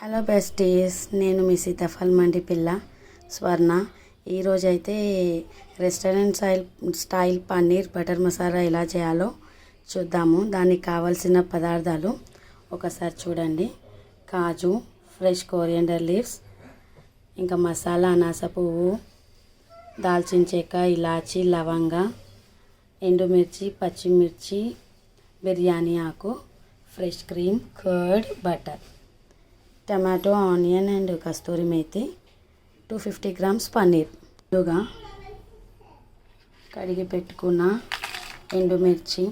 Hello besties, నేను మీ సీతాఫల్ మండి పిల్ల స్వర్ణ. ఈరోజైతే restaurant style paneer butter masala ఎలా చేయాలో చూద్దాము. దానికి కావాల్సిన పదార్థాలు ఒకసారి చూడండి. కాజు, ఫ్రెష్ కోరియండర్ లీవ్స్, ఇంకా మసాలా అనాస పువ్వు, దాల్చిన చెక్క, ఇలాచి, లవంగ, ఎండుమిర్చి, పచ్చిమిర్చి, బిర్యానీ ఆకు, fresh cream, curd, butter, tomato, onion and Kasturi methi, 250 grams paneer. ముందుగా కడిగి పెట్టుకున్న ఎండుమిర్చి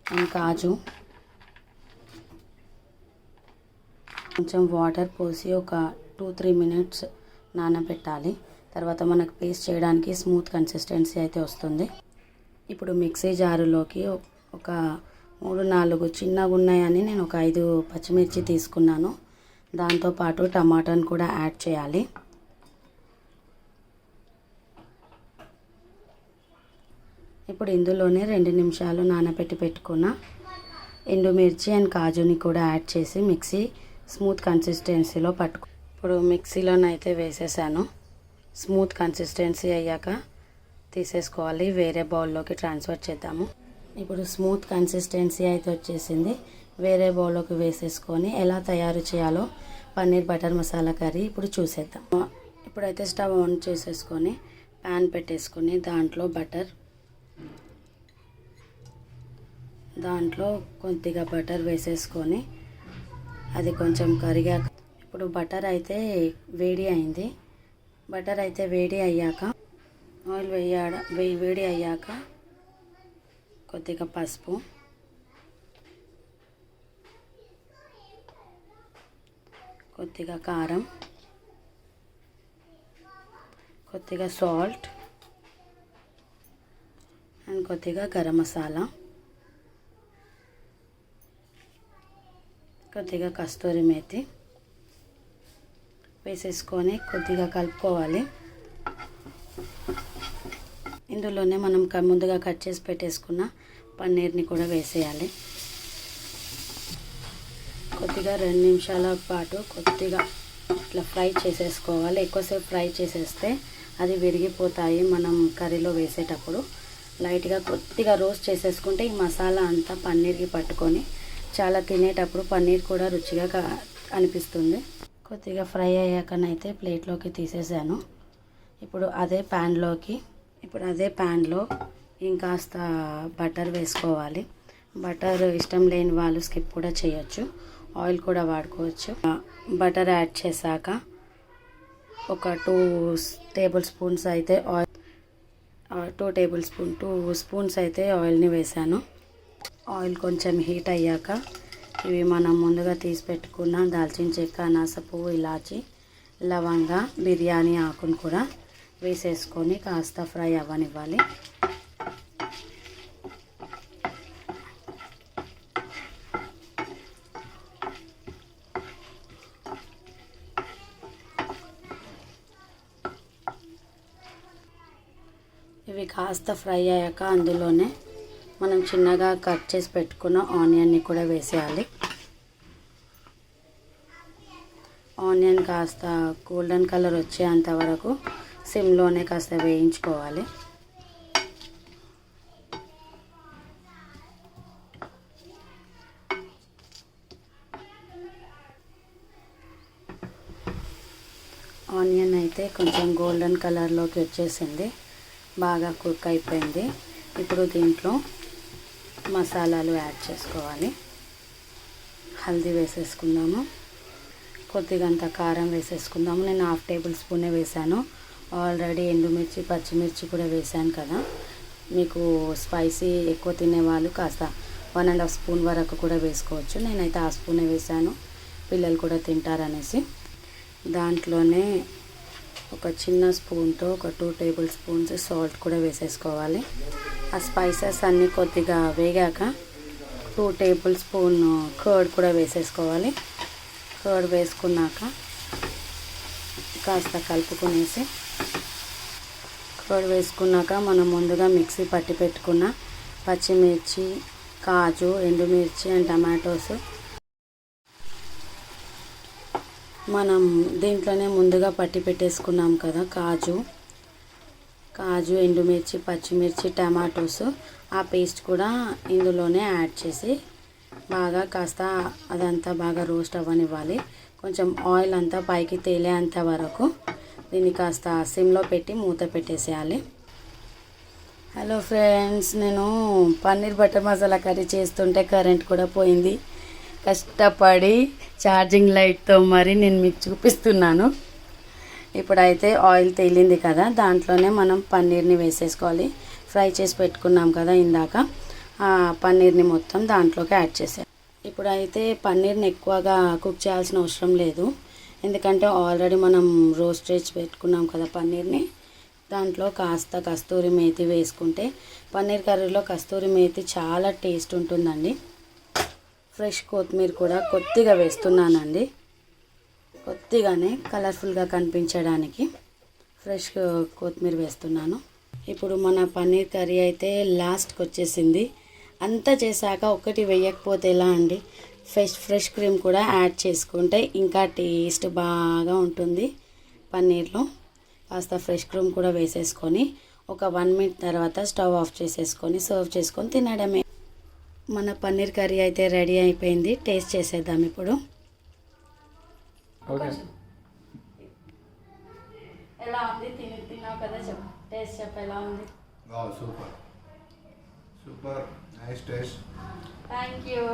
అండ్ కాజు కొంచెం వాటర్ పోసి ఒక 2-3 మినిట్స్ నానబెట్టాలి. తర్వాత మనకు పేస్ట్ చేయడానికి స్మూత్ కన్సిస్టెన్సీ అయితే వస్తుంది. ఇప్పుడు మిక్సీ జారులోకి ఒక 3-4 చిన్నగా ఉన్నాయని నేను ఒక 5 పచ్చిమిర్చి తీసుకున్నాను. దాంతోపాటు టమాటాను కూడా యాడ్ చేయాలి. ఇప్పుడు ఇందులోనే 2 నిమిషాలు నానబెట్టి పెట్టుకున్న ఎండుమిర్చి అండ్ కాజుని కూడా యాడ్ చేసి మిక్సీ స్మూత్ కన్సిస్టెన్సీలో ఇప్పుడు మిక్సీలోనైతే వేసేసాను. స్మూత్ కన్సిస్టెన్సీ అయ్యాక తీసేసుకోవాలి. వేరే బౌల్లోకి ట్రాన్స్ఫర్ చేద్దాము. ఇప్పుడు స్మూత్ కన్సిస్టెన్సీ అయితే వచ్చేసింది. వేరే బౌల్లోకి వేసేసుకొని ఎలా తయారు చేయాలో పన్నీర్ బటర్ మసాలా కర్రీ ఇప్పుడు చూసేద్దాం. ఇప్పుడైతే స్టవ్ ఆన్ చేసేసుకొని ప్యాన్ పెట్టేసుకొని దాంట్లో కొద్దిగా బటర్ వేసేసుకొని అది కొంచెం కరిగాక ఇప్పుడు బటర్ అయితే వేడి అయింది. బటర్ అయితే వేడి అయ్యాక ఆయిల్ వేడి అయ్యాక కొద్దిగా పసుపు, కొద్దిగా కారం, కొద్దిగా సాల్ట్ అండ్ కొద్దిగా గరం మసాలా, కొద్దిగా కస్తూరి మేతి వేసేసుకొని కొద్దిగా కలుపుకోవాలి. ఇందులోనే మనం ముందుగా కట్ చేసి పెట్టేసుకున్న పన్నీర్ని కూడా వేసేయాలి. కొద్దిగా 2 నిమిషాల పాటు కొద్దిగా ఇట్లా ఫ్రై చేసేసుకోవాలి. ఎక్కువసేపు ఫ్రై చేసేస్తే అది విరిగిపోతాయి. మనం కర్రీలో వేసేటప్పుడు లైట్గా కొద్దిగా రోస్ట్ చేసేసుకుంటే ఈ మసాలా అంతా పన్నీర్కి పట్టుకొని చాలా తినేటప్పుడు పన్నీర్ కూడా రుచిగా అనిపిస్తుంది. కొద్దిగా ఫ్రై అయ్యాకనైతే ప్లేట్లోకి తీసేసాను. ఇప్పుడు అదే ప్యాన్లో ఇంకాస్త బటర్ వేసుకోవాలి. బటర్ ఇష్టం లేని వాళ్ళు స్కిప్ కూడా చేయొచ్చు, ఆయిల్ కూడా వాడుకోవచ్చు. బటర్ యాడ్ చేశాక ఒక 2 టేబుల్ స్పూన్స్ అయితే ఆయిల్ని వేసాను. ఆయిల్ కొంచెం హీట్ అయ్యాక ఇవి మనం ముందుగా తీసి పెట్టుకున్న దాల్చిన చెక్క, అనాస పువ్వు, ఇలాచి, లవంగ, బిర్యానీ ఆకును కూడా వేసేసుకొని కాస్త ఫ్రై అవ్వనివ్వాలి. ఇవి కాస్త ఫ్రై అయ్యాక అందులోనే మనం చిన్నగా కట్ చేసి పెట్టుకున్న ఆనియన్ని కూడా వేసేయాలి. ఆనియన్ కాస్త గోల్డెన్ కలర్ వచ్చేంత వరకు సిమ్లోనే కాస్త వేయించుకోవాలి. ఆనియన్ అయితే కొంచెం గోల్డెన్ కలర్లోకి వచ్చేసింది, బాగా కుక్ అయిపోయింది. ఇప్పుడు దీంట్లో మసాలాలు యాడ్ చేసుకోవాలి. హల్దీ వేసేసుకుందాము, కొద్దిగంత కారం వేసేసుకుందాము. నేను 1/2 టేబుల్ స్పూనే వేసాను. ఆల్రెడీ ఎండుమిర్చి, పచ్చిమిర్చి కూడా వేసాను కదా. మీకు స్పైసీ ఎక్కువ తినేవాళ్ళు కాస్త 1.5 స్పూన్ వరకు కూడా వేసుకోవచ్చు. నేనైతే 1/2 స్పూనే వేసాను, పిల్లలు కూడా తింటారనేసి. దాంట్లోనే ఒక చిన్న స్పూన్తో ఒక 2 టేబుల్ స్పూన్స్ సాల్ట్ కూడా వేసేసుకోవాలి. ఆ స్పైసెస్ అన్నీ కొద్దిగా వేగాక 2 టేబుల్ స్పూన్ కర్డ్ కూడా వేసేసుకోవాలి. కర్డ్ వేసుకున్నాక కాస్త కలుపుకునేసి కర్డ్ వేసుకున్నాక మనం ముందుగా మిక్సీ పట్టి పెట్టుకున్న పచ్చిమిర్చి, కాజు, ఎండుమిర్చి అండ్ టమాటోస్ మనం దీంట్లోనే ముందుగా పట్టి పెట్టేసుకున్నాం కదా కాజు ఎండుమిర్చి పచ్చిమిర్చి టమాటోస్ ఆ పేస్ట్ కూడా ఇందులోనే యాడ్ చేసి బాగా కాస్త అదంతా బాగా రోస్ట్ అవ్వనివ్వాలి. కొంచెం ఆయిల్ అంతా పైకి తేలేంత వరకు దీన్ని కాస్త సిమ్లో పెట్టి మూత పెట్టేసేయాలి. హలో ఫ్రెండ్స్, నేను పన్నీర్ బటర్ మసాలా కర్రీ చేస్తుంటే కరెంట్ కూడా పోయింది. కష్టపడి ఛార్జింగ్ లైట్తో మరి నేను మీకు చూపిస్తున్నాను. ఇప్పుడైతే ఆయిల్ తేలింది కదా, దాంట్లోనే మనం పన్నీర్ని వేసేసుకోవాలి. ఫ్రై చేసి పెట్టుకున్నాం కదా ఇందాక, ఆ పన్నీర్ని మొత్తం దాంట్లోకి యాడ్ చేసాం. ఇప్పుడైతే పన్నీర్ని ఎక్కువగా కుక్ చేయాల్సిన అవసరం లేదు, ఎందుకంటే ఆల్రెడీ మనం రోస్ట్ చేసి పెట్టుకున్నాం కదా పన్నీర్ని. దాంట్లో కాస్త కస్తూరి మేతి వేసుకుంటే పన్నీర్ కర్రీలో కస్తూరి మేతి చాలా టేస్ట్ ఉంటుందండి. ఫ్రెష్ కొత్తిమీర కూడా కొద్దిగా వేస్తున్నానండి, కొద్దిగానే కలర్ఫుల్గా కనిపించడానికి ఫ్రెష్ కొత్తిమీర వేస్తున్నాను. ఇప్పుడు మన పన్నీర్ కర్రీ అయితే లాస్ట్కి వచ్చేసింది. అంతా చేశాక ఒకటి వేయకపోతే ఎలా అండి, ఫ్రెష్ క్రీమ్ కూడా యాడ్ చేసుకుంటే ఇంకా టేస్ట్ బాగా ఉంటుంది. పన్నీర్లో కాస్త ఫ్రెష్ క్రీమ్ కూడా వేసేసుకొని ఒక 1 మినిట్ తర్వాత స్టవ్ ఆఫ్ చేసేసుకొని సర్వ్ చేసుకొని తినడమే. మన పన్నీర్ కర్రీ అయితే రెడీ అయిపోయింది. టేస్ట్ చేసేద్దాం ఇప్పుడు. ఎలా ఉంది? తిన్నావు కదా, చెప్పు, టేస్ట్ చెప్పు ఎలా ఉంది? Super nice taste. Thank you.